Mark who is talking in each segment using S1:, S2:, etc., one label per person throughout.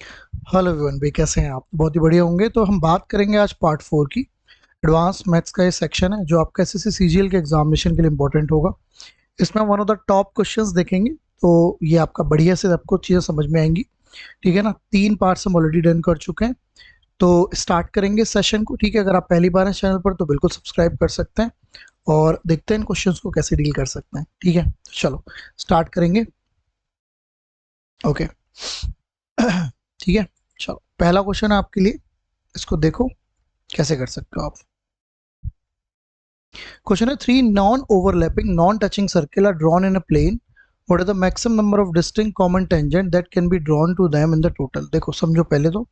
S1: Hello everyone, भी कैसे हैं आप? बहुत ही बढ़िया होंगे। तो हम बात करेंगे आज पार्ट 4 की। एडवांस मैथ्स का ये सेक्शन है जो आपका एसएससी सीजीएल के एग्जामिनेशन के लिए इंपॉर्टेंट होगा। इसमें हम one of the top questions देखेंगे। तो ये आपका बढ़िया से आपको चीज़ें समझ में आएंगी। ठीक है ना? 3 पार्ट्स हम ऑलरेडी डन कर चुके हैं। तो स्टार्ट करेंगे सेशन को। ठीक है, अगर आप पहली बार हैं चैनल पर तो बिल्कुल सब्सक्राइब कर सकते हैं और देखते हैं इन क्वेश्चंस को कैसे डील कर सकते हैं। ठीक है, तो चलो स्टार्ट करेंगे। ओके। ठीक है, चलो पहला क्वेश्चन है आपके लिए। इसको देखो कैसे कर सकते हो आप। क्वेश्चन है, three non overlapping non touching circle are drawn in a plane. What is the maximum number of distinct common tangent that can be drawn to them in the total. देखो समझो पहले तो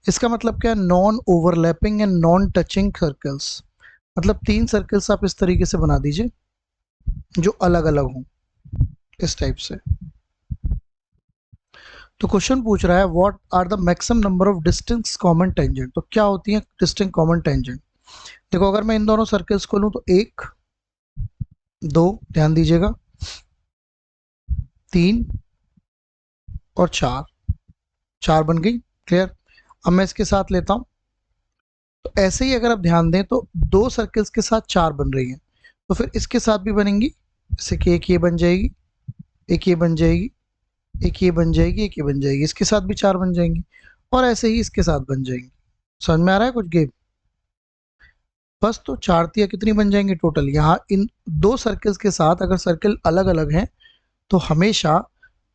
S1: इसका मतलब क्या है। Non overlapping and non touching circles मतलब 3 circles आप इस तरीके से बना दीजिए जो अलग अलग हों, इस टाइप से। तो क्वेश्चन पूछ रहा है what are the maximum number of distinct common tangent. तो क्या होती है डिस्टिंक्ट कॉमन टेंजेंट? देखो अगर मैं इन दोनों सर्कल्स को लूं तो 1 2, ध्यान दीजिएगा, 3 और 4, 4 बन गई। क्लियर? अब मैं इसके साथ लेता हूं। तो ऐसे ही अगर आप ध्यान दें तो 2 सर्कल्स के साथ 4 बन रही हैं, तो फिर इसके साथ भी बनेंगी। जैसे कि एक ये बन जाएगी, एक ये बन जाएगी, एक ये बन जाएगी, एक ये बन जाएगी, इसके साथ भी 4 बन जाएंगी और ऐसे ही इसके साथ बन जाएंगी। समझ में आ रहा है कुछ गेम? बस तो 4 तिया कितनी बन जाएंगी टोटल? यहाँ इन 2 सर्कल्स के साथ अगर सर्कल अलग अलग हैं तो हमेशा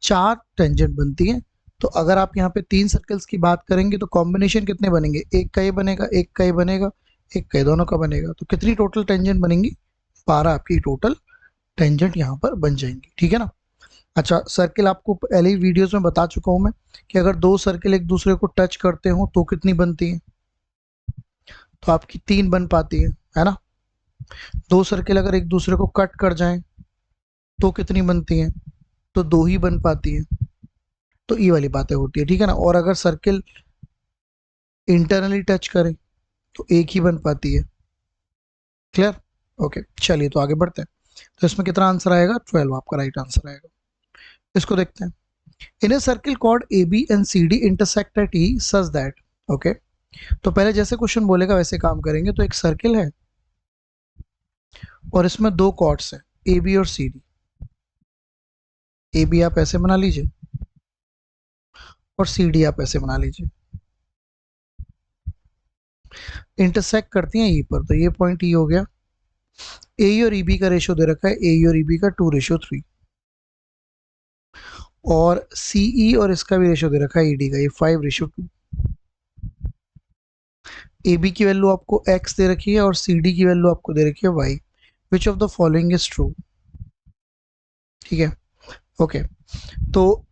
S1: 4 टेंजेंट बनती हैं। तो अगर आप यहाँ पे 3 सर्कल्स की बात करेंगे तो कॉम्बिनेशन कितने बनेंगे? एक का ये बनेगा, एक का ये बनेगा, एक का ये, दोनों का बनेगा। तो कितनी टोटल टेंजेंट बनेंगी? 12 आपकी टोटल टेंजेंट यहाँ पर बन जाएंगी। ठीक है ना? अच्छा, सर्किल आपको पहले ही वीडियोस में बता चुका हूँ मैं कि अगर 2 सर्किल एक दूसरे को टच करते हो तो कितनी बनती है? तो आपकी 3 बन पाती है ना? 2 सर्किल अगर एक दूसरे को कट कर जाएं तो कितनी बनती हैं? तो 2 ही बन पाती हैं। तो ये वाली बातें होती है। ठीक है ना? और अगर सर्किल इंटरनली टच करें तो एक ही बन पाती है। क्लियर? ओके, चलिए तो आगे बढ़ते हैं। तो इसमें कितना आंसर आएगा? 12 आपका राइट आंसर आएगा। इसको देखते हैं। In a circle called A B and C D intersect at E such that. Okay, तो पहले जैसे क्वेश्चन बोलेगा वैसे काम करेंगे। तो एक सर्किल है और इसमें 2 कॉर्ड्स हैं, ए बी और सी डी। ए बी आप ऐसे बना लीजिए और सी डी आप ऐसे बना लीजिए। इंटरसेक्ट करती हैं ई पर, तो ये पॉइंट ई हो गया। ए और ई बी का रेशियो दे रखा है, ए और ई बी का 2:3, और सीई और इसका भी रेशियो दे रखा है ईडी का, ये 5:2। ए बी की वैल्यू आपको एक्स दे रखी है और सी डी की वैल्यू आपको दे रखी है Y. Which of the following is true? ठीक है, ओके। तो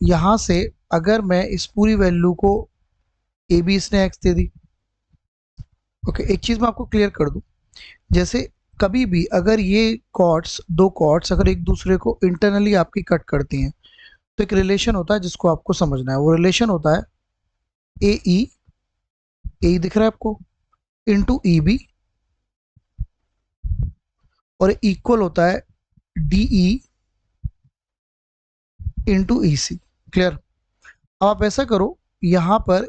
S1: यहां से अगर मैं इस पूरी वैल्यू को, ए बी इसने एक्स दे दी। ओके, एक चीज मैं आपको क्लियर कर दूं। जैसे कभी भी अगर ये कॉर्ड्स, 2 कॉर्ड्स अगर एक दूसरे को इंटरनली आपकी कट करती हैं तो एक रिलेशन होता है जिसको आपको समझना है। वो रिलेशन होता है ए ई, ए दिख रहा है आपको, इंटू ई बी, और इक्वल होता है डीई इंटू ई सी। क्लियर? अब आप ऐसा करो, यहां पर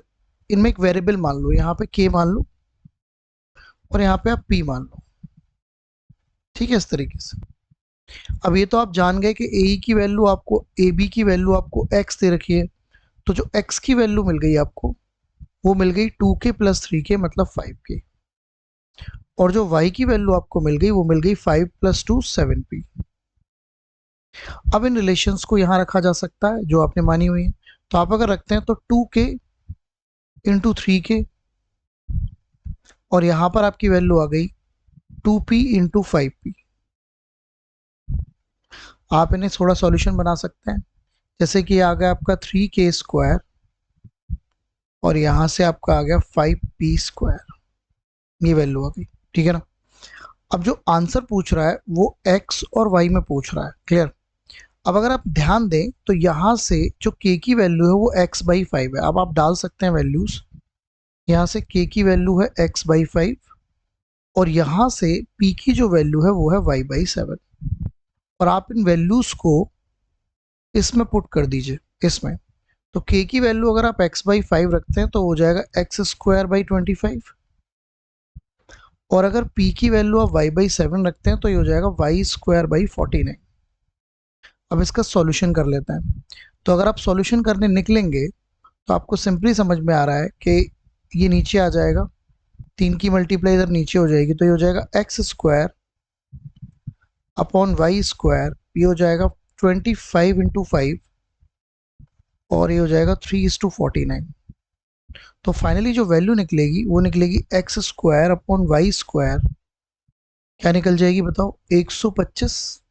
S1: इनमें एक वेरिएबल मान लो, यहाँ पे के मान लो और यहाँ पे आप पी मान लो। ठीक है, इस तरीके से। अब ये तो आप जान गए कि ए की वैल्यू आपको, ए बी की वैल्यू आपको एक्स दे रखी है। तो जो एक्स की वैल्यू मिल गई आपको वो मिल गई 2k+3k मतलब 5k, और जो y की वैल्यू आपको मिल गई वो मिल गई 5+2 7p। अब इन रिलेशंस को यहाँ रखा जा सकता है जो आपने मानी हुई है। तो आप अगर रखते हैं तो 2k इंटू 3k, और यहाँ पर आपकी वैल्यू आ गई 2p इंटू 5p। आप इन्हें थोड़ा सॉल्यूशन बना सकते हैं। जैसे कि आ गया आपका 3k² और यहाँ से आपका आ गया 5p²। ये वैल्यू आ गई। ठीक है ना? अब जो आंसर पूछ रहा है वो x और y में पूछ रहा है। क्लियर? अब अगर आप ध्यान दें तो यहाँ से जो k की वैल्यू है वो x/5 है। अब आप डाल सकते हैं वैल्यूज। यहाँ से k की वैल्यू है x/5 और यहाँ से p की जो वैल्यू है वो है y/7, और आप इन वैल्यूज को इसमें पुट कर दीजिए, इसमें। तो k की वैल्यू अगर आप x बाई 5 रखते हैं तो हो जाएगा एक्स स्क्वायर बाई 25, और अगर p की वैल्यू आप y बाई 7 रखते हैं तो ये हो जाएगा वाई स्क्वायर बाई 49। अब इसका सॉल्यूशन कर लेते हैं। तो अगर आप सॉल्यूशन करने निकलेंगे तो आपको सिंपली समझ में आ रहा है कि ये नीचे आ जाएगा, 3 की मल्टीप्लाई इधर नीचे हो जाएगी, तो ये हो जाएगा x square upon y square, ये हो जाएगा 25 इंटू 5, और ये हो जाएगा 3:49। तो फाइनली जो वैल्यू निकलेगी वो निकलेगी x square upon y square, क्या निकल जाएगी बताओ, 125,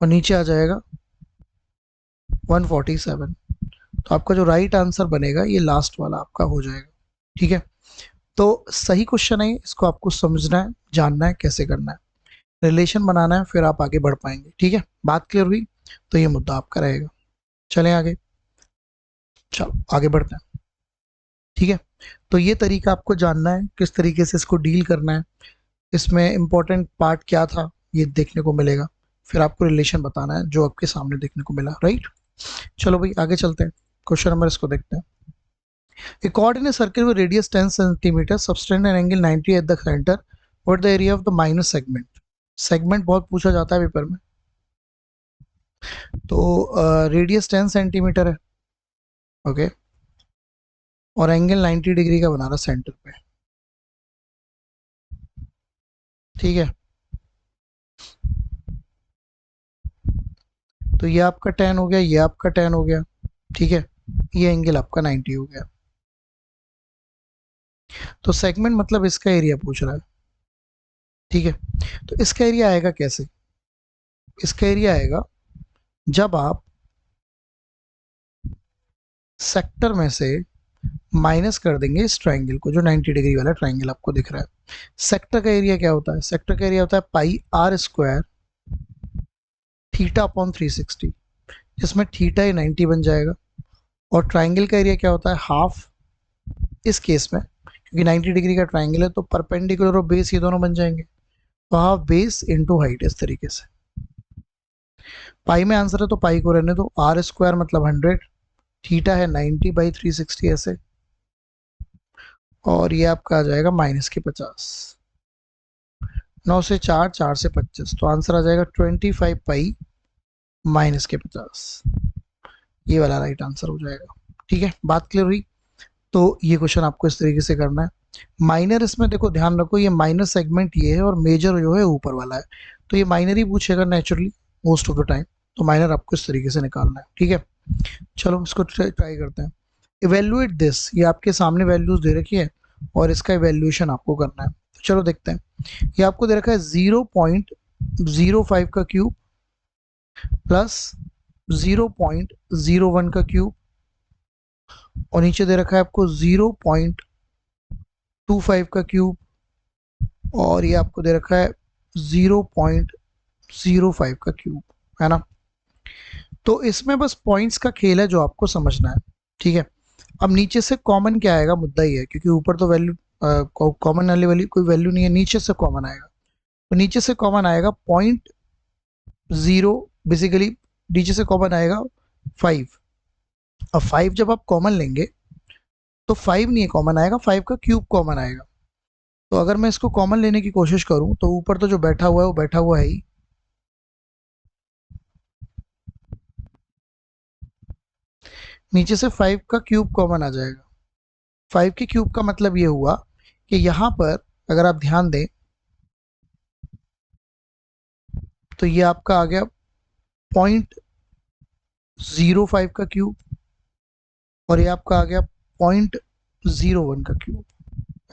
S1: और नीचे आ जाएगा 147। तो आपका जो राइट आंसर बनेगा ये लास्ट वाला आपका हो जाएगा। ठीक है, तो सही क्वेश्चन है, इसको आपको समझना है, जानना है कैसे करना है, रिलेशन बनाना है, फिर आप आगे बढ़ पाएंगे। ठीक है, बात क्लियर हुई? तो ये मुद्दा आपका रहेगा। चलें आगे, चलो आगे बढ़ते हैं। ठीक है, तो ये तरीका आपको जानना है, किस तरीके से इसको डील करना है, इसमें इंपॉर्टेंट पार्ट क्या था ये देखने को मिलेगा, फिर आपको रिलेशन बताना है जो आपके सामने देखने को मिला। राइट, चलो भाई आगे चलते हैं, क्वेश्चन नंबर इसको देखते हैं। A chord in a circle with radius 10 centimeters, subtend an angle 90 at the center. What the area of the minus segment? Segment बहुत पूछा जाता है पेपर में। तो रेडियस 10 सेंटीमीटर है, ओके, और एंगल 90 डिग्री का बना रहा सेंटर पे। ठीक है, तो ये आपका 10 हो गया, ये आपका 10 हो गया। ठीक है, ये एंगल आपका 90 हो गया। तो सेगमेंट मतलब इसका एरिया पूछ रहा है। ठीक है, तो इसका एरिया आएगा कैसे? इसका एरिया आएगा जब आप सेक्टर में से माइनस कर देंगे इस ट्राइंगल को, जो 90 डिग्री वाला ट्राइंगल आपको दिख रहा है। सेक्टर का एरिया क्या होता है? सेक्टर का एरिया होता है पाई आर स्क्वायर थीटा अपॉन 360, जिसमें थीटा ही 90 बन जाएगा। और ट्राइंगल का एरिया क्या होता है? हाफ, इस केस में क्योंकि 90 डिग्री का ट्राइंगल है तो परपेंडिकुलर और बेस ये दोनों बन जाएंगे, तो हाफ बेस इंटू हाइट, इस तरीके से। पाई में आंसर है तो पाई को रहने दो, आर स्क्वायर मतलब 100, थीटा है 90 बाई 360 ऐसे, और ये आपका आ जाएगा माइनस के 50, 9 से 4, 4 से 25, तो आंसर आ जाएगा 25 पाई माइनस के 50, ये वाला राइट आंसर हो जाएगा। ठीक है, बात क्लियर हुई? तो ये क्वेश्चन आपको इस तरीके से करना है। माइनर इसमें देखो ध्यान रखो, ये माइनर सेगमेंट ये है और मेजर जो है ऊपर वाला है, तो ये माइनर ही पूछेगा naturally most of the time, तो माइनर आपको इस तरीके से निकालना है। ठीक है, चलो इसको ट्राई करते हैं। इवेल्युएट दिस, ये आपके सामने वैल्यूज दे रखी है और इसका इवेल्युएशन आपको करना है। तो चलो देखते हैं, ये आपको दे रखा है 0.05 का क्यूब प्लस 0.01 का क्यूब, और नीचे दे रखा है आपको 0.25 का क्यूब, और ये आपको दे रखा है 0.05 का क्यूब, है ना। तो इसमें बस पॉइंट्स का खेल है जो आपको समझना है। ठीक है, अब नीचे से कॉमन क्या आएगा, मुद्दा ही है, क्योंकि ऊपर तो वैल्यू कॉमन वाली कोई वैल्यू नहीं है, नीचे से कॉमन आएगा। तो नीचे से कॉमन आएगा 0.0, बेसिकली नीचे से कॉमन आएगा 5। अब 5 जब आप कॉमन लेंगे तो 5 नहीं कॉमन आएगा, 5 का क्यूब कॉमन आएगा। तो अगर मैं इसको कॉमन लेने की कोशिश करूं तो ऊपर तो जो बैठा हुआ है वो बैठा हुआ है ही, नीचे से 5 का क्यूब कॉमन आ जाएगा। 5 के क्यूब का मतलब ये हुआ कि यहां पर अगर आप ध्यान दें तो ये आपका आ गया 0.05 का क्यूब, और ये आपका आ गया 0.01 का क्यूब,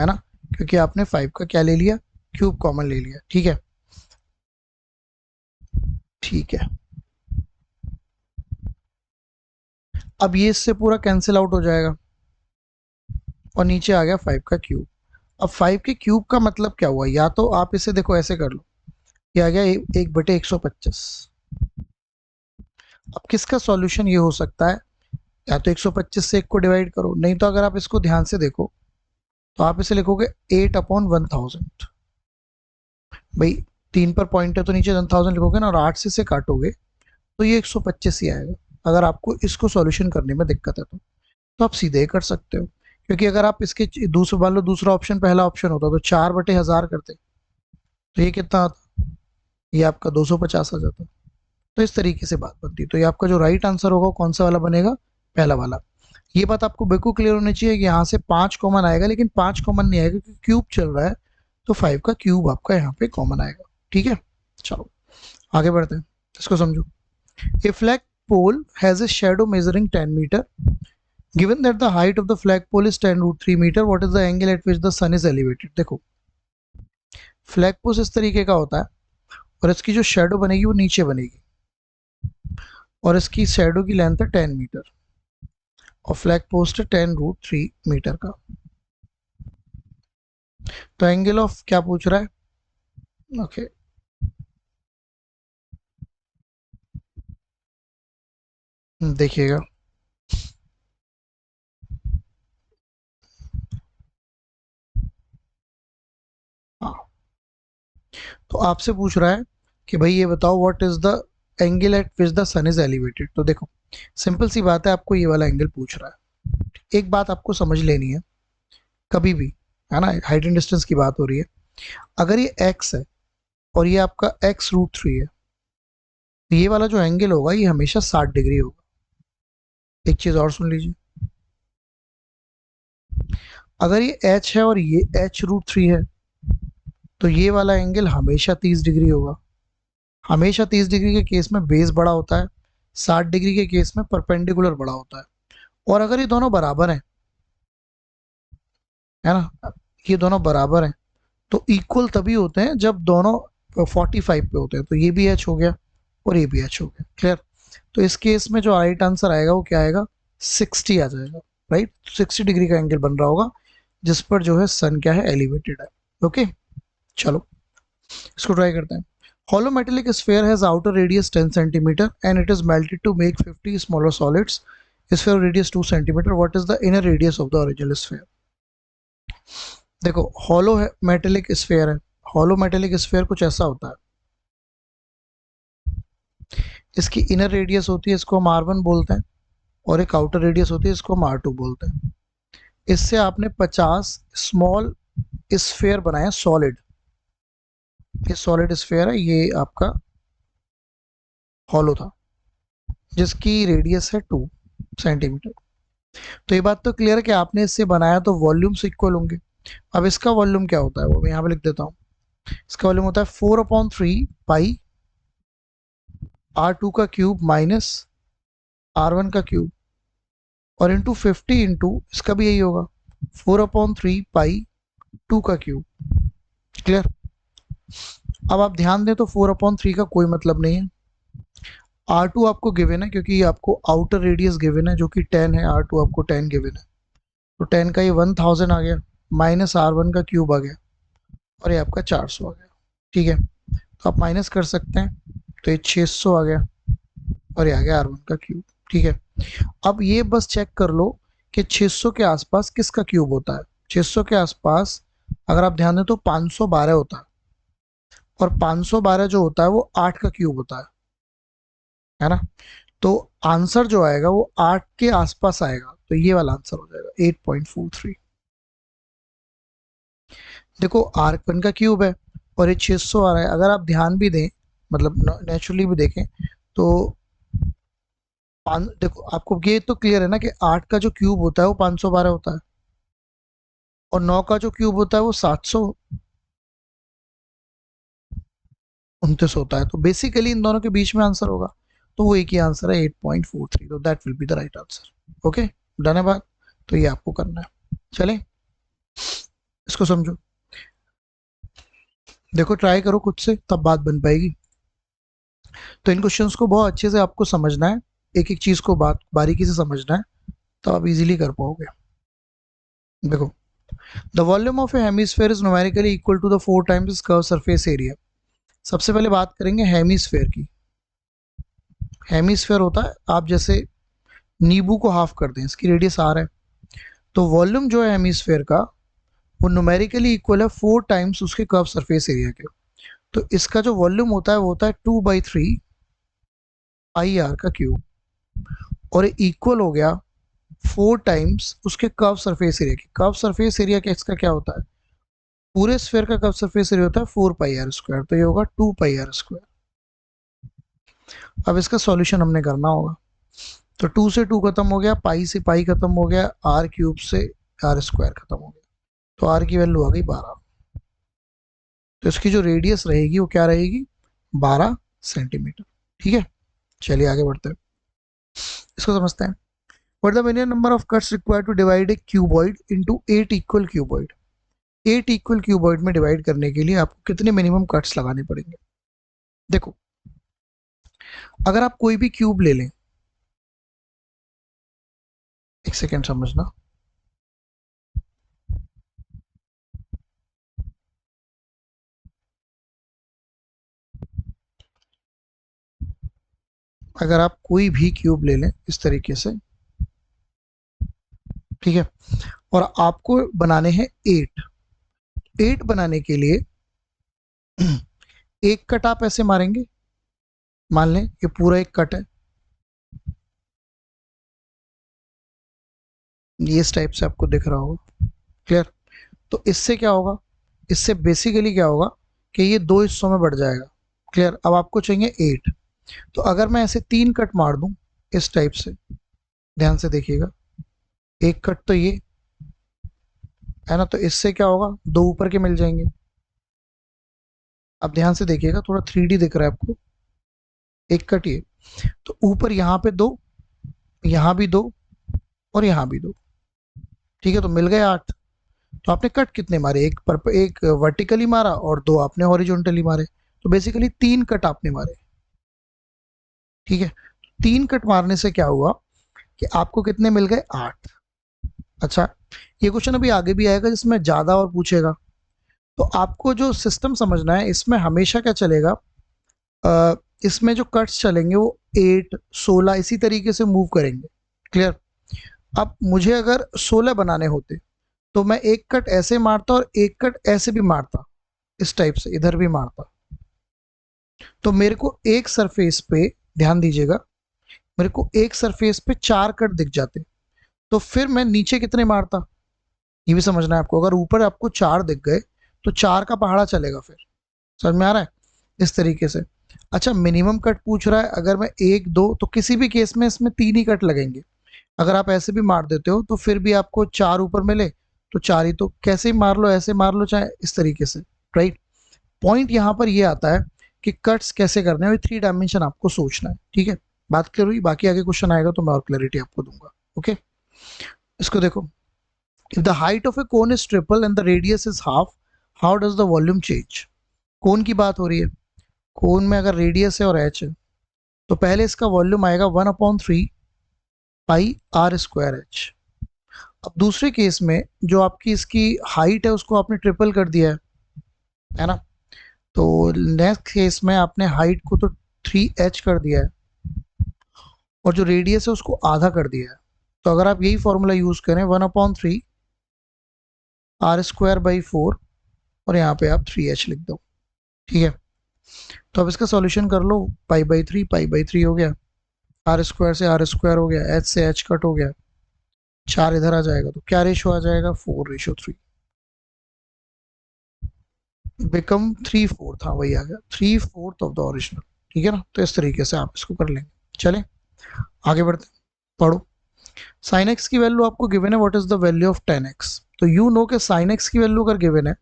S1: है ना, क्योंकि आपने 5 का क्या ले लिया, क्यूब कॉमन ले लिया। ठीक है, ठीक है, अब ये इससे पूरा कैंसिल आउट हो जाएगा और नीचे आ गया 5 का क्यूब। अब 5 के क्यूब का मतलब क्या हुआ, या तो आप इसे देखो ऐसे कर लो, ये आ गया 1/125। अब किसका सॉल्यूशन ये हो सकता है, या तो 125 से 1 को डिवाइड करो, नहीं तो अगर आप इसको ध्यान से देखो तो आप इसे लिखोगे 8/1000। भाई 3 पर पॉइंट है तो नीचे 1000 लिखोगे ना, और 8 से काटोगे तो ये 125 ही आएगा। अगर आपको इसको सॉल्यूशन करने में दिक्कत है तो आप सीधे ही कर सकते हो, क्योंकि अगर आप इसके दूसरा मान लो दूसरा ऑप्शन पहला ऑप्शन होता तो 4/1000 करते, तो ये कितना आता, ये आपका 250 आ जाता। तो इस तरीके से बात बनती। तो ये आपका जो राइट आंसर होगा कौन सा वाला बनेगा, पहला वाला। ये बात आपको बिल्कुल क्लियर होनी चाहिए कि यहाँ से 5 कॉमन आएगा, लेकिन 5 कॉमन नहीं आएगा क्योंकि क्यूब चल रहा है, तो 5 का क्यूब आपका यहाँ पे कॉमन आएगा। ठीक है, चलो आगे बढ़ते हैं, इसको समझो। A flag pole has a shadow measuring 10 metre, given that the height of the flagpole is 10√3 meter, what is the angle at which the sun is elevated। देखो फ्लैग पोस्ट इस तरीके का होता है और इसकी जो शेडो बनेगी वो नीचे बनेगी, और इसकी शेडो की लेंथ है 10 मीटर और फ्लैग पोस्ट है 10√3 मीटर का। तो एंगल ऑफ क्या पूछ रहा है, ओके देखिएगा, हाँ तो आपसे पूछ रहा है कि भाई ये बताओ what is the angle at which the sun is elevated. तो देखो सिंपल सी बात है, आपको ये वाला एंगल पूछ रहा है। एक बात आपको समझ लेनी है कभी भी, है ना, हाइट एंड डिस्टेंस की बात हो रही है, अगर ये x है और ये आपका x√3 है, तो ये वाला जो एंगल होगा ये हमेशा 60 डिग्री होगा। एक चीज और सुन लीजिए, अगर ये h है और ये h√3 है, तो ये वाला एंगल हमेशा 30 डिग्री होगा। हमेशा 30 डिग्री के केस में बेस बड़ा होता है, 60 डिग्री के केस में परपेंडिकुलर बड़ा होता है। और अगर ये दोनों बराबर हैं, है ना, ये दोनों बराबर हैं, तो इक्वल तभी होते हैं जब दोनों 45 पे होते हैं। तो ये भी h हो गया और ये भी h हो गया, क्लियर। तो इस केस में जो राइट आंसर आएगा वो क्या आएगा, 60 आ जाएगा, राइट। 60 डिग्री का एंगल बन रहा होगा जिस पर जो है सन क्या है, एलिवेटेड है। ओके चलो इसको ट्राई करते हैं। Hollow metallic sphere has outer radius 10 centimeter and it is melted to make 50 smaller solids. Sphere radius 2 centimeter. What is the inner radius of the original sphere? देखो hollow metallic sphere है, hollow metallic sphere कुछ ऐसा होता है, इसकी inner radius होती है, इसको हम R1 बोलते हैं, और एक आउटर रेडियस होती है, इसको हम R2 बोलते हैं। इससे आपने 50 स्मॉल स्फेयर बनाया सॉलिड। ये सॉलिड स्फेयर है, ये आपका हॉलो था जिसकी रेडियस है 2 सेंटीमीटर। तो ये बात तो क्लियर है कि आपने इससे बनाया तो वॉल्यूम्स इक्वल होंगे। अब इसका वॉल्यूम क्या होता है वो मैं यहाँ पे लिख देता हूँ। इसका वॉल्यूम होता है 4/3 पाई R2 का क्यूब माइनस R1 का क्यूब और इंटू 50 इंटू इसका भी यही होगा 4/3 पाई 2 का क्यूब, क्लियर। अब आप ध्यान दें तो 4/3 का कोई मतलब नहीं है। R2 आपको गिवन है क्योंकि आपको आउटर रेडियस गिवन है जो कि 10 है, R2 आपको 10 गिवन है, तो 10 का ये 1000 आ गया, माइनस R1 का क्यूब आ गया और ये आपका 400 आ गया। ठीक है, तो आप माइनस कर सकते हैं, तो ये 600 आ गया और ये आ गया R1 का क्यूब। ठीक है, अब ये बस चेक कर लो कि 600 के आसपास किसका क्यूब होता है। 600 के आसपास अगर आप ध्यान दें तो 512 होता है, और 512 जो होता है वो 8 का क्यूब होता है ना। तो आंसर जो आएगा वो 8 के आसपास आएगा, तो ये वाला आंसर हो जाएगा 8.43। देखो R1 का क्यूब है और ये 600 आ रहा है, अगर आप ध्यान भी दें मतलब नेचुरली भी देखें तो देखो आपको ये तो क्लियर है ना कि 8 का जो क्यूब होता है वो 512 होता है और 9 का जो क्यूब होता है वो 729 होता है। तो बेसिकली इन दोनों के बीच में आंसर होगा, तो वो एक ही आंसर है 8.43, तो that will be the right answer. Okay done है बात, तो ये आपको करना है। चले इसको समझो, देखो ट्राई करो खुद से तब बात बन पाएगी। तो इन क्वेश्चंस को बहुत अच्छे से आपको समझना है, एक एक चीज को बात बारीकी से समझना है, तो आप इजीली कर पाओगे। देखो the volume of a hemisphere is numerically equal to the 4 times curve surface area. सबसे पहले बात करेंगे हेमिस्फेयर की। हेमिस्फेयर होता है, आप जैसे नींबू को हाफ कर दें, इसकी रेडियस R है, तो वॉल्यूम जो है हेमिस्फेयर का वो न्यूमेरिकली इक्वल है 4 टाइम्स उसके कर्व सरफेस एरिया के। तो इसका जो वॉल्यूम होता है वो होता है 2/3 पाई R का क्यूब। और ये इक्वल हो गया 4 टाइम्स उसके कर्व सरफेस एरिया की। कर्व सरफेस एरिया का इसका क्या होता है, पूरे स्फीयर का कर्व सरफेस एरिया होता है 4 पाई आर स्क्वायर, तो ये होगा 2 पाई आर स्क्वायर। अब इसका सॉल्यूशन हमने करना होगा, तो 2 से 2 खत्म हो गया, पाई से पाई खत्म हो गया, आर क्यूब से आर स्क्वायर खत्म हो गया, तो आर की वैल्यू आ गई 12। तो इसकी जो रेडियस रहेगी वो क्या रहेगी, 12 सेंटीमीटर। ठीक है, चलिए आगे बढ़ते हैं, इसको समझते हैं। What the minimum number of cuts required to divide a cuboid into 8 equal cuboid. 8 equal cuboid में डिवाइड करने के लिए आपको कितने मिनिमम कट्स लगाने पड़ेंगे। देखो, अगर आप कोई भी क्यूब ले लें, एक सेकेंड समझना, अगर आप कोई भी क्यूब ले लें इस तरीके से, ठीक है, और आपको बनाने हैं 8, 8 बनाने के लिए एक कट आप ऐसे मारेंगे, मान लें ये पूरा एक कट है, ये इस टाइप से आपको दिख रहा होगा, क्लियर। तो इससे क्या होगा, इससे बेसिकली क्या होगा कि ये 2 हिस्सों में बढ़ जाएगा, क्लियर। अब आपको चाहिए 8, तो अगर मैं ऐसे 3 कट मार दूं इस टाइप से, ध्यान से देखिएगा, एक कट तो ये है ना, तो इससे क्या होगा, 2 ऊपर के मिल जाएंगे। अब ध्यान से देखिएगा, थोड़ा 3D दिख रहा है आपको, एक कट ये, तो ऊपर यहाँ पे 2, यहाँ भी 2 और यहाँ भी 2, ठीक है, तो मिल गए 8। तो आपने कट कितने मारे, एक वर्टिकली मारा और 2 आपने हॉरिजॉन्टली मारे, तो बेसिकली 3 कट आपने मारे, ठीक है। 3 कट मारने से क्या हुआ कि आपको कितने मिल गए, 8। अच्छा, ये क्वेश्चन अभी आगे भी आएगा जिसमें ज़्यादा और पूछेगा, तो आपको जो सिस्टम समझना है, इसमें हमेशा क्या चलेगा, इसमें जो कट्स चलेंगे वो 8, 16 इसी तरीके से मूव करेंगे, क्लियर। अब मुझे अगर 16 बनाने होते तो मैं एक कट ऐसे मारता और एक कट ऐसे भी मारता, इस टाइप से इधर भी मारता, तो मेरे को एक सरफेस पे, ध्यान दीजिएगा, मेरे को एक सरफेस पे 4 कट दिख जाते, तो फिर मैं नीचे कितने मारता, ये भी समझना है आपको। अगर ऊपर आपको 4 दिख गए तो 4 का पहाड़ा चलेगा, फिर समझ में आ रहा है, इस तरीके से। अच्छा, मिनिमम कट पूछ रहा है, अगर मैं 1, 2, तो किसी भी केस में इसमें 3 ही कट लगेंगे। अगर आप ऐसे भी मार देते हो तो फिर भी आपको 4 ऊपर मिले तो 4 ही, तो कैसे ही मार लो, ऐसे मार लो, चाहे इस तरीके से, राइट। पॉइंट यहाँ पर ये आता है कि कट्स कैसे करने हैं, 3 डायमेंशन आपको सोचना है, ठीक है। बात करूँ, बाकी आगे क्वेश्चन आएगा तो मैं और क्लैरिटी आपको दूंगा, ओके। इसको देखो, if the height of a cone is triple and the radius is half, how does the volume change। कोन की बात हो रही है, कोन में अगर रेडियस है और एच है, तो पहले इसका वॉल्यूम आएगा 1/3 पाई आर स्क्वायर एच। अब दूसरे केस में जो आपकी इसकी हाइट है उसको आपने ट्रिपल कर दिया है ना, तो नेक्स्ट केस में आपने हाइट को तो 3h कर दिया है और जो रेडियस है उसको आधा कर दिया है। तो अगर आप यही फॉर्मूला यूज करें, 1/3 आर स्क्वायर बाई 4 और यहाँ पे आप 3h लिख दो, ठीक है। तो अब इसका सॉल्यूशन कर लो, पाई बाई थ्री हो गया, आर स्क्वायर से आर स्क्वायर हो गया, एच से एच कट हो गया, 4 इधर आ जाएगा, तो क्या रेशो आ जाएगा, 4:3, बिकम 3/4, हाँ वही आ गया, 3/4 ऑफ द ओरिजिनल, ठीक है ना। तो इस तरीके से आप इसको कर लेंगे। चलें आगे बढ़ते, पढ़ो। साइन एक्स की वैल्यू आपको गिवन है, what is the value of ten x. तो यू नो के साइन एक्स की वैल्यू अगर गिवन है,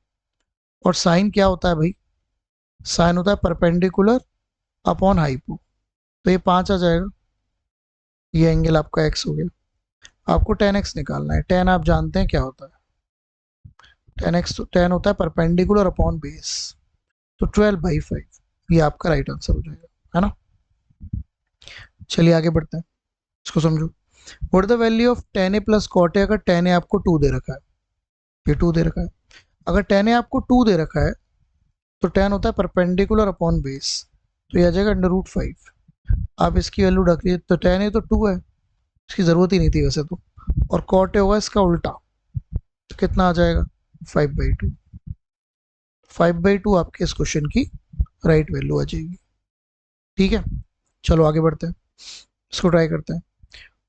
S1: और साइन क्या होता है भाई, साइन होता है परपेंडिकुलर अपॉन हाइपो, तो ये 5 आ जाएगा, ये एंगल आपका एक्स हो गया। आपको टेन एक्स निकालना है, टेन आप जानते हैं क्या होता है, टेन एक्स, टेन होता है परपेंडिकुलर अपॉन बेस, तो 12/5, ये आपका राइट आंसर हो जाएगा, है ना। चलिए आगे बढ़ते हैं, इसको समझो। What the value of tan A plus cot A, अगर टेन ए आपको 2 दे रखा है, ये 2 दे रखा है, अगर टेन ए आपको 2 दे रखा है तो टेन होता है परपेंडिकुलर अपॉन बेस, तो ये आ जाएगा √5। आप इसकी वैल्यू रख लीजिए, तो टेन ए तो 2 है, इसकी ज़रूरत ही नहीं थी वैसे तो, और कॉट ए होगा इसका उल्टा, तो कितना आ जाएगा, 5/2। 5/2 आपके इस क्वेश्चन की राइट वैल्यू आ जाएगी, ठीक है। चलो आगे बढ़ते हैं। इसको ट्राई करते हैं।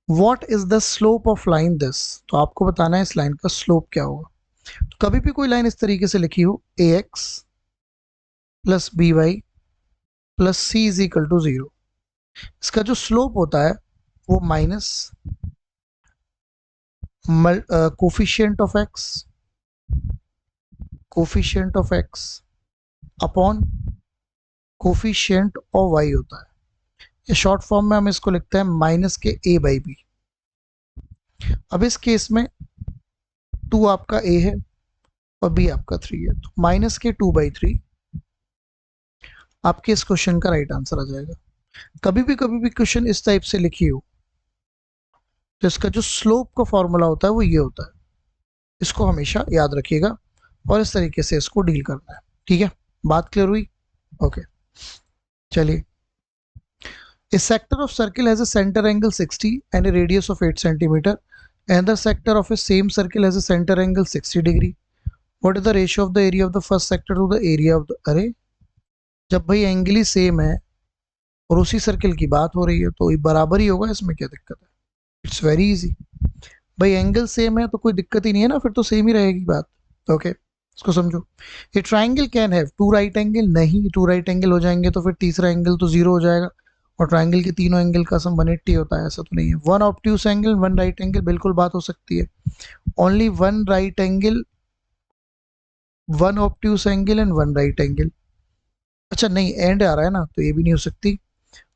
S1: What is the slope of line this, तो आपको बताना है इस लाइन का स्लोप क्या होगा। तो कभी भी कोई लाइन इस तरीके से लिखी हो, A X plus B Y plus C is equal to 0, इसका जो स्लोप होता है वो minus coefficient of X upon coefficient of Y होता है। ये शॉर्ट फॉर्म में हम इसको लिखते हैं माइनस के ए बाई बी। अब इस केस में 2 आपका ए है और बी आपका 3 है, तो माइनस के 2/3 आपके इस क्वेश्चन का राइट आंसर आ जाएगा। कभी भी क्वेश्चन इस टाइप से लिखी हो तो इसका जो स्लोप का फॉर्मूला होता है वो ये होता है, इसको हमेशा याद रखिएगा और इस तरीके से इसको डील करना है। ठीक है, बात क्लियर हुई? ओके, चलिए। A sector of circle has a center angle 60 and a radius of 8 centimeter. Another sector of a same circle has a center angle 60 degree. What is the ratio of the area of the first sector to the area of the, अरे जब भाई angle ही same है और उसी circle की बात हो रही है तो ये बराबर ही होगा, इसमें क्या दिक्कत है? It's very easy. भाई एंगल सेम है तो कोई दिक्कत ही नहीं है ना, फिर तो सेम ही रहेगी बात। ओके, इसको समझो। ये triangle can have 2 right angle, नहीं 2 राइट एंगल हो जाएंगे तो फिर तीसरा एंगल तो 0 हो जाएगा और ट्राइंगल के तीनों एंगल का सम 180 होता है, ऐसा तो नहीं है। 1 ऑब्ट्यूस एंगल 1 राइट एंगल, बिल्कुल बात हो सकती है। Only 1 right angle 1 obtuse angle and 1 right angle, अच्छा नहीं एंड आ रहा है ना तो ये भी नहीं हो सकती।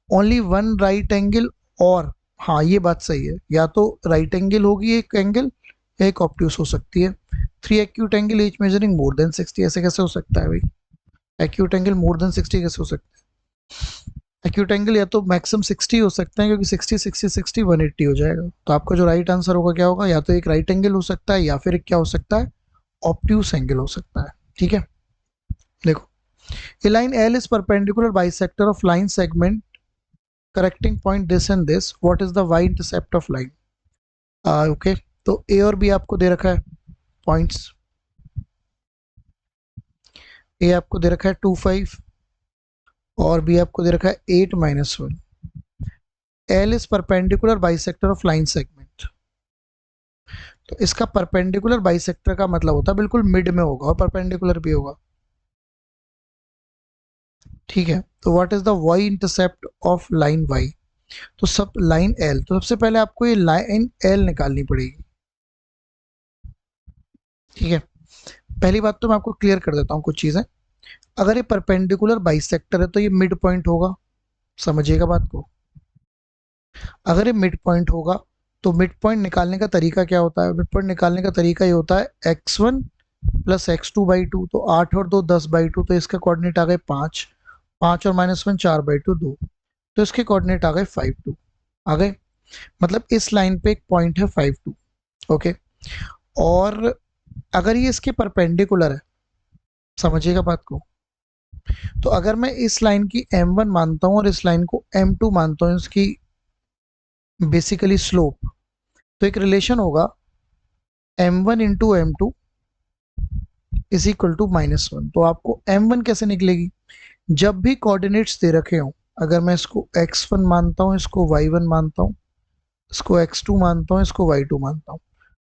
S1: ओनली 1 राइट एंगल, और हाँ ये बात सही है, या तो राइट एंगल होगी एक एंगल, एक ऑब्ट्यूस हो सकती है। 3 acute angle each measuring more than 60, ऐसे कैसे हो सकता है भाई? एक्यूट एंगल मोर देन 60 कैसे हो सकता है? एक्यूट एंगल या तो मैक्सिमम 60 हो सकते हैं, क्योंकि 60 60 60 180 हो जाएगा। तो आपका जो राइट आंसर होगा क्या होगा, या तो एक राइट एंगल हो सकता है या फिर एक क्या हो सकता है, ऑब्ट्यूस एंगल हो सकता है। ठीक है, देखो, a line L is perpendicular bisector of line segment correcting point this and this, what is the y intercept of line? Okay, तो A और B आपको दे रखा है पॉइंट्स, A आपको दे रखा है 2 5 और B आपको दे रखा है 8 -1। L is perpendicular bisector of line segment, तो इसका परपेंडिकुलर बाइसेक्टर का मतलब होता है बिल्कुल मिड में होगा और परपेंडिकुलर भी होगा। ठीक है, तो what is the y intercept of line y? तो सब लाइन L, तो सबसे पहले आपको ये लाइन L निकालनी पड़ेगी। ठीक है, पहली बात तो मैं आपको क्लियर कर देता हूँ कुछ चीजें। अगर ये परपेंडिकुलर बाइसेक्टर है तो ये मिड पॉइंट होगा, समझिएगा बात को। अगर ये मिड पॉइंट होगा तो मिड पॉइंट निकालने का तरीका क्या होता है? मिड पॉइंट निकालने का तरीका ये होता है x1 प्लस x2/2, तो 8 और 2 10/2, तो इसके कोऑर्डिनेट आ गए 5, 5 और -1 4/2 2, तो इसके कोऑर्डिनेट आ गए 5 2 आ गए। मतलब इस लाइन पे एक पॉइंट है 5 2। ओके, और अगर ये इसके परपेंडिकुलर है, समझिएगा बात को, तो अगर मैं इस लाइन की m1 मानता हूं और इस लाइन को m2 मानता हूं, इसकी बेसिकली स्लोप, तो एक रिलेशन होगा m1 into m2 is equal to -1। तो आपको m1 कैसे निकलेगी? जब भी कोऑर्डिनेट्स दे रखे हों, अगर मैं इसको x1 मानता हूं, इसको y1 मानता हूं, इसको x2 मानता हूं, इसको y2 मानता हूं,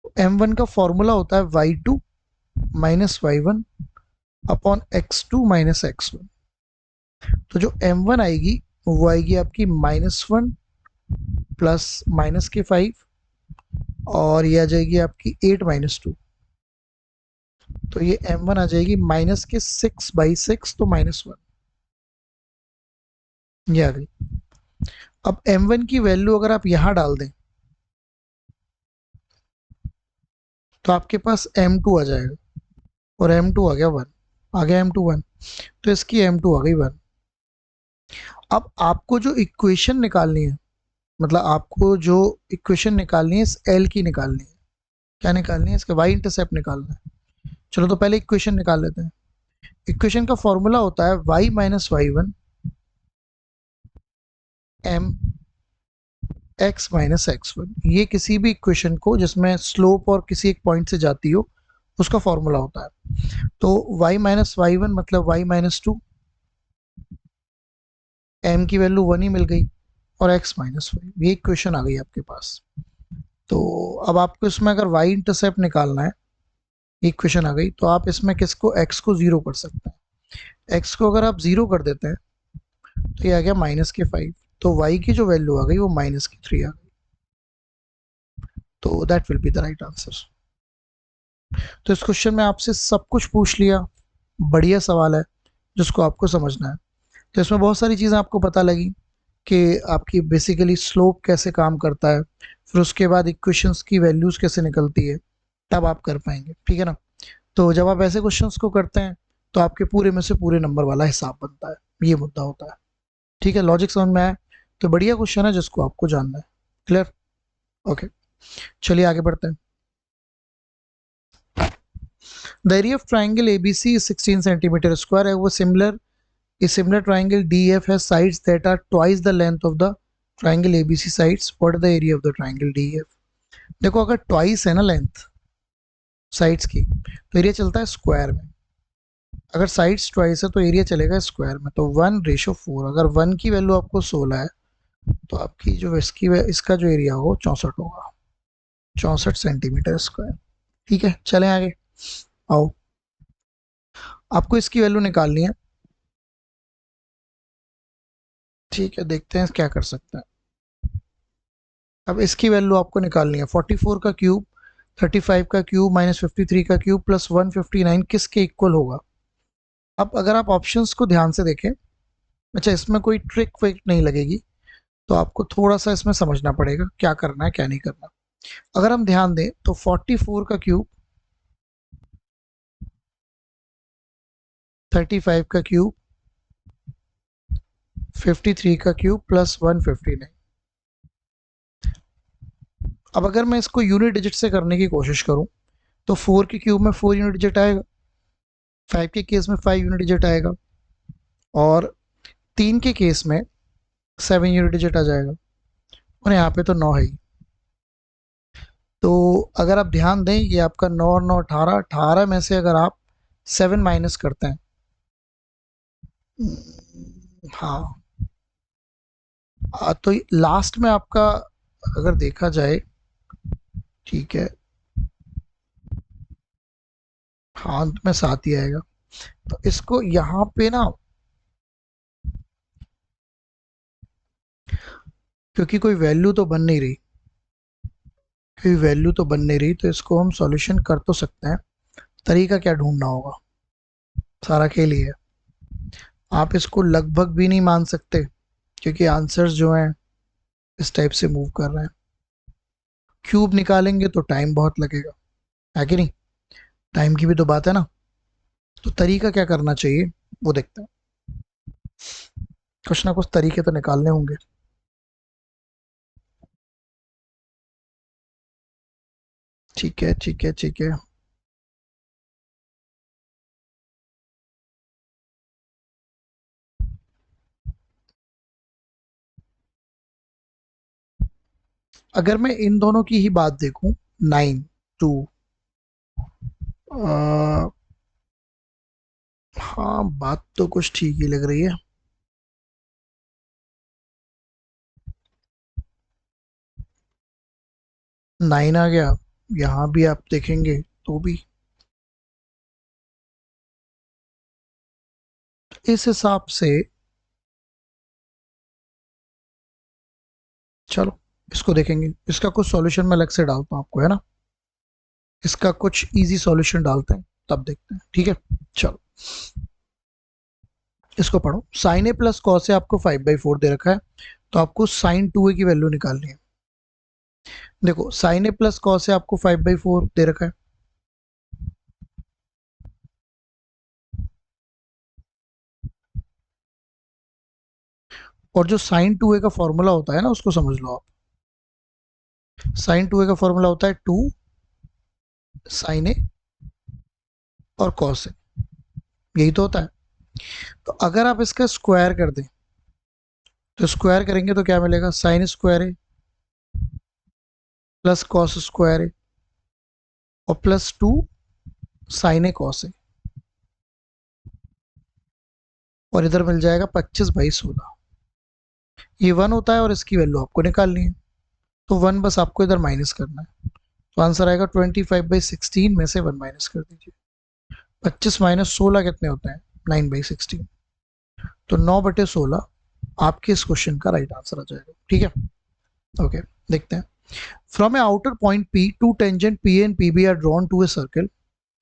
S1: तो m1 का फॉर्मूला होता है y2 minus y1 upon x2 minus x1। तो जो m1 आएगी वो आएगी आपकी -1 प्लस माइनस के 5 और ये आ जाएगी आपकी 8 -2, तो ये m1 आ जाएगी माइनस के 6/6, तो -1 ये आ गई। अब m1 की वैल्यू अगर आप यहां डाल दें तो आपके पास m2 आ जाएगा, और m2 आ गया 1, आ गया m2 1, तो इसकी m2 आ गई 1। अब आपको जो इक्वेशन निकालनी है, मतलब आपको जो इक्वेशन निकालनी है इस L की निकालनी है, क्या निकालनी है? इसका y इंटरसेप्ट निकालना है। चलो तो पहले इक्वेशन निकाल लेते हैं। इक्वेशन का फॉर्मूला होता है y minus y1 m x minus x1। ये किसी भी इक्वेशन को जिसमें स्लोप और किसी एक पॉइंट से जाती हो उसका फॉर्मूला होता है। तो y माइनस y1 मतलब y माइनस 2, m की वैल्यू 1 ही मिल गई, और x माइनस फाइव, ये क्वेश्चन आ गई आपके पास। तो अब आपको इसमें अगर y इंटरसेप्ट निकालना है, एक क्वेश्चन आ गई, तो आप इसमें किसको x को जीरो कर सकते हैं। x को अगर आप जीरो कर देते हैं तो ये आ गया माइनस के फाइव, तो y की जो वैल्यू आ गई वो माइनस की थ्री आ गई। तो that will be the right answer. तो इस क्वेश्चन में आपसे सब कुछ पूछ लिया, बढ़िया सवाल है जिसको आपको समझना है। तो इसमें बहुत सारी चीज़ें आपको पता लगी कि आपकी बेसिकली स्लोप कैसे काम करता है, फिर उसके बाद इक्वेशंस की वैल्यूज कैसे निकलती है, तब आप कर पाएंगे, ठीक है ना। तो जब आप ऐसे क्वेश्चंस को करते हैं तो आपके पूरे में से पूरे नंबर वाला हिसाब बनता है, ये मुद्दा होता है, ठीक है। लॉजिक समझ में आया तो बढ़िया क्वेश्चन है जिसको आपको जानना है। क्लियर? ओके, चलिए आगे बढ़ते हैं। The area of triangle ABC is 16 centimeter square. A similar triangle DF has sides that are twice the length of the triangle ABC sides. What is the area of the triangle DF? देखो अगर twice है ना length sides की, तो area चलता है square में। अगर साइड्स ट्वाइस है तो एरिया चलेगा स्क्वायर में। तो 1:4, अगर 1 की वैल्यू आपको 16 है तो आपकी जो इसका जो एरिया होगा 64 होगा, 64 सेंटीमीटर स्क्वायर। ठीक है, चलें आगे। आओ, आपको इसकी वैल्यू निकालनी है, ठीक है, देखते हैं क्या कर सकते हैं। अब इसकी वैल्यू आपको निकालनी है, 44 का क्यूब, 35 का क्यूब माइनस 53 का क्यूब प्लस 159 किसके इक्वल होगा। अब अगर आप ऑप्शंस को ध्यान से देखें, अच्छा इसमें कोई ट्रिक विक नहीं लगेगी, तो आपको थोड़ा सा इसमें समझना पड़ेगा क्या करना है क्या नहीं करना। अगर हम ध्यान दें तो 44 का क्यूब, 35 का क्यूब, 53 का क्यूब प्लस 159। अब अगर मैं इसको यूनिट डिजिट से करने की कोशिश करूं तो 4 के क्यूब में 4 यूनिट डिजिट आएगा, 5 के केस में 5 यूनिट डिजिट आएगा, और 3 के केस में 7 यूनिट डिजिट आ जाएगा, और यहाँ पे तो 9 है ही। तो अगर आप ध्यान दें, ये आपका 9 और 9 18, 18 में से अगर आप 7 माइनस करते हैं, हाँ, तो लास्ट में आपका अगर देखा जाए, ठीक है, हाँ अंत में 7 ही आएगा। तो इसको यहाँ पे ना, क्योंकि कोई वैल्यू तो बन नहीं रही, कोई वैल्यू तो बन नहीं रही, तो इसको हम सॉल्यूशन कर तो सकते हैं। तरीका क्या ढूंढना होगा, सारा खेल ही है। आप इसको लगभग भी नहीं मान सकते क्योंकि आंसर्स जो हैं इस टाइप से मूव कर रहे हैं। क्यूब निकालेंगे तो टाइम बहुत लगेगा, है कि नहीं, टाइम की भी तो बात है ना। तो तरीका क्या करना चाहिए वो देखते हैं, कुछ ना कुछ तरीके तो निकालने होंगे। ठीक है ठीक है ठीक है, अगर मैं इन दोनों की ही बात देखूं, 9 2, हाँ बात तो कुछ ठीक ही लग रही है। 9 आ गया, यहाँ भी आप देखेंगे तो भी। इस हिसाब से चलो इसको देखेंगे, इसका कुछ सॉल्यूशन मैं अलग से डालता हूँ आपको, है ना, इसका कुछ इजी सॉल्यूशन डालते हैं तब देखते हैं, ठीक है। चलो इसको पढ़ो, sign A plus cos A आपको 5/4 दे रखा है, तो आपको साइन 2a की वैल्यू निकालनी है। देखो sign A plus cos A आपको 5/4 दे रखा है, और जो साइन 2a का फॉर्मूला होता है ना उसको समझ लो आप। साइन 2a का फॉर्मूला होता है 2 साइन ए और कॉस ए, यही तो होता है। तो अगर आप इसका स्क्वायर कर दें, तो स्क्वायर करेंगे तो क्या मिलेगा, साइन स्क्वायर ए प्लस कॉस स्क्वायर ए और plus 2 sign A cos A, और इधर मिल जाएगा 25/16। ये 1 होता है और इसकी वैल्यू आपको निकालनी है, तो 1 बस आपको इधर माइनस करना है। तो आंसर आएगा 25/16 में से 1 माइनस कर दीजिए। 25 माइनस 16 कितने होते हैं? 9/16। तो 9/16 आपके इस क्वेश्चन का राइट आंसर आ जाएगा। ठीक है, ओके देखते हैं। From a outer point P, two tangent PA and PB are drawn to a circle.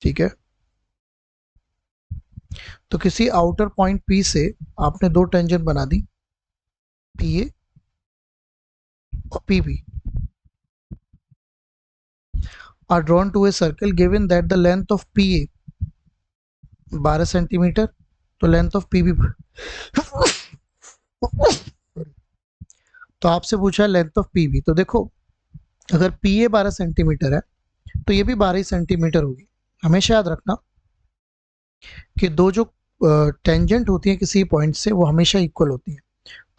S1: ठीक है, तो किसी आउटर पॉइंट P से आपने दो टेंजेंट बना दी, PA और PB are drawn to a circle given that the length of PA 12 centimetre, तो लेंथ ऑफ PB तो आपसे पूछा है लेंथ ऑफ PB। तो देखो, अगर PA 12 सेंटीमीटर है तो ये भी 12 सेंटीमीटर होगी। हमेशा याद रखना कि दो जो टेंजेंट होती है किसी पॉइंट से वो हमेशा इक्वल होती है।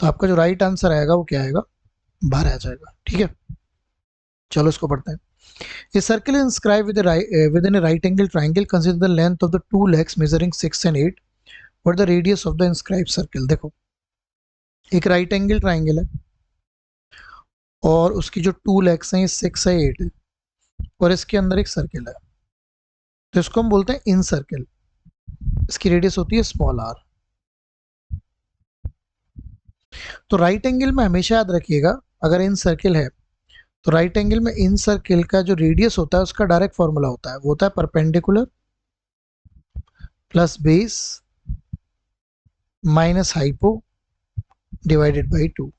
S1: तो आपका जो राइट आंसर आएगा वो क्या आएगा? 12 आ जाएगा। ठीक है, चलो इसको पढ़ते हैं। A circle is inscribed within a right angle triangle. Consider the length of the two legs measuring 6 and 8. What the radius of the inscribed circle? देखो, एक राइट एंगल ट्राइंगल है और उसकी जो टू लेग्स हैं 6 है 8 है और इसके अंदर एक सर्किल है, तो इसको हम बोलते हैं इन सर्किल। इसकी रेडियस होती है स्मॉल r। तो राइट एंगल में हमेशा याद रखिएगा, अगर इन सर्किल है तो राइट एंगल में इन सर्किल का जो रेडियस होता है उसका डायरेक्ट फॉर्मूला होता है, वो होता है perpendicular plus base minus hypo divided by 2।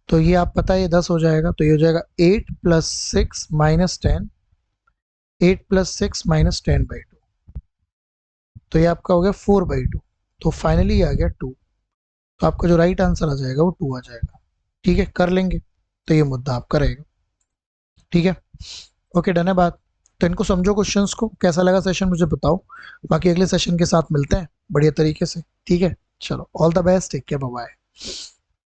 S1: तो ये आप पता है ये 10 हो जाएगा, तो ये हो जाएगा 8 + 6 - 10, 8 + 6 - 10/2, तो ये आपका हो गया 4/2। तो फाइनली आ गया 2। तो आपका जो राइट आंसर आ जाएगा वो 2 आ जाएगा। ठीक है, कर लेंगे तो ये मुद्दा आपका रहेगा। ठीक है, ओके डन है बात। तो इनको समझो क्वेश्चंस को, कैसा लगा सेशन मुझे बताओ। बाकी अगले सेशन के साथ मिलते हैं बढ़िया तरीके से। ठीक है, चलो all the best, take care, bye bye.